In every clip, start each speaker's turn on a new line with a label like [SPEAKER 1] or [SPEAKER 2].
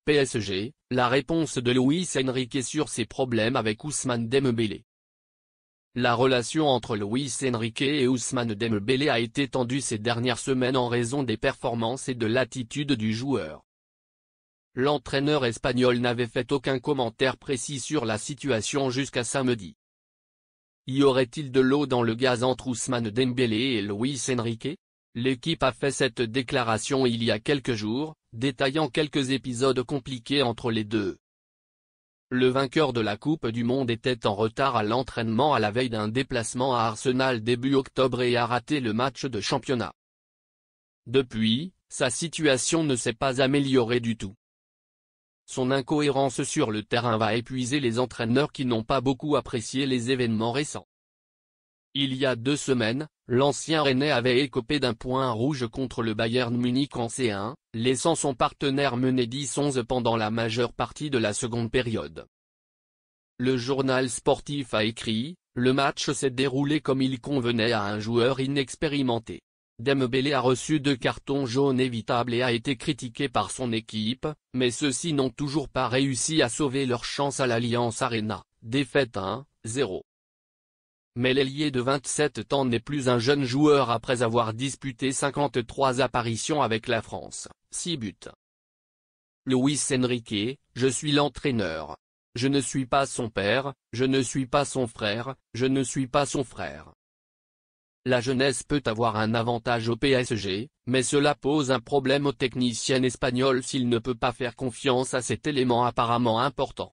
[SPEAKER 1] PSG, la réponse de Luis Enrique sur ses problèmes avec Ousmane Dembélé. La relation entre Luis Enrique et Ousmane Dembélé a été tendue ces dernières semaines en raison des performances et de l'attitude du joueur. L'entraîneur espagnol n'avait fait aucun commentaire précis sur la situation jusqu'à samedi. Y aurait-il de l'eau dans le gaz entre Ousmane Dembélé et Luis Enrique? L'équipe a fait cette déclaration il y a quelques jours, détaillant quelques épisodes compliqués entre les deux. Le vainqueur de la Coupe du Monde était en retard à l'entraînement à la veille d'un déplacement à Arsenal début octobre et a raté le match de championnat. Depuis, sa situation ne s'est pas améliorée du tout. Son incohérence sur le terrain va épuiser les entraîneurs qui n'ont pas beaucoup apprécié les événements récents. Il y a 2 semaines, l'ancien Rennais avait écopé d'un point rouge contre le Bayern Munich en C1, laissant son partenaire mener 10-11 pendant la majeure partie de la seconde période. Le journal sportif a écrit, « Le match s'est déroulé comme il convenait à un joueur inexpérimenté. Dembélé a reçu 2 cartons jaunes évitables et a été critiqué par son équipe, mais ceux-ci n'ont toujours pas réussi à sauver leur chance à l'Allianz Arena, défaite 1-0. » Mais l'ailier de 27 ans n'est plus un jeune joueur après avoir disputé 53 apparitions avec la France, 6 buts. Luis Enrique, je suis l'entraîneur. Je ne suis pas son père, je ne suis pas son frère, je ne suis pas son frère. La jeunesse peut avoir un avantage au PSG, mais cela pose un problème au technicien espagnol s'il ne peut pas faire confiance à cet élément apparemment important.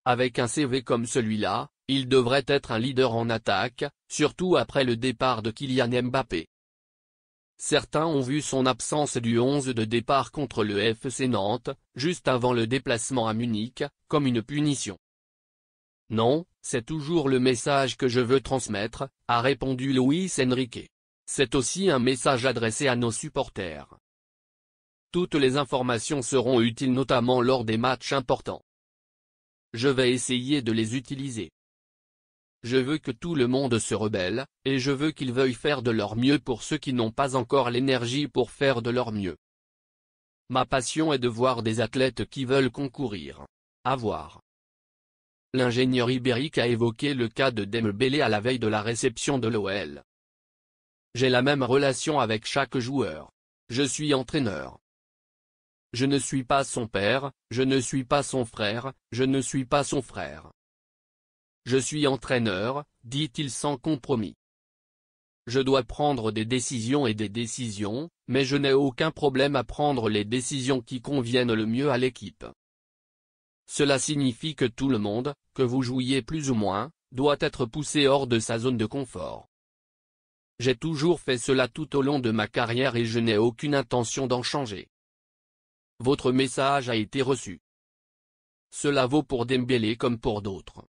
[SPEAKER 1] Avec un CV comme celui-là, il devrait être un leader en attaque, surtout après le départ de Kylian Mbappé. Certains ont vu son absence du 11 de départ contre le FC Nantes, juste avant le déplacement à Munich, comme une punition. Non, c'est toujours le message que je veux transmettre, a répondu Luis Enrique. C'est aussi un message adressé à nos supporters. Toutes les informations seront utiles notamment lors des matchs importants. Je vais essayer de les utiliser. Je veux que tout le monde se rebelle, et je veux qu'ils veuillent faire de leur mieux pour ceux qui n'ont pas encore l'énergie pour faire de leur mieux. Ma passion est de voir des athlètes qui veulent concourir. À voir. L'ingénieur ibérique a évoqué le cas de Dembélé à la veille de la réception de l'OL. J'ai la même relation avec chaque joueur. Je suis entraîneur. Je ne suis pas son père, je ne suis pas son frère, je ne suis pas son frère. Je suis entraîneur, dit-il sans compromis. Je dois prendre des décisions et des décisions, mais je n'ai aucun problème à prendre les décisions qui conviennent le mieux à l'équipe. Cela signifie que tout le monde, que vous jouiez plus ou moins, doit être poussé hors de sa zone de confort. J'ai toujours fait cela tout au long de ma carrière et je n'ai aucune intention d'en changer. Votre message a été reçu. Cela vaut pour Dembélé comme pour d'autres.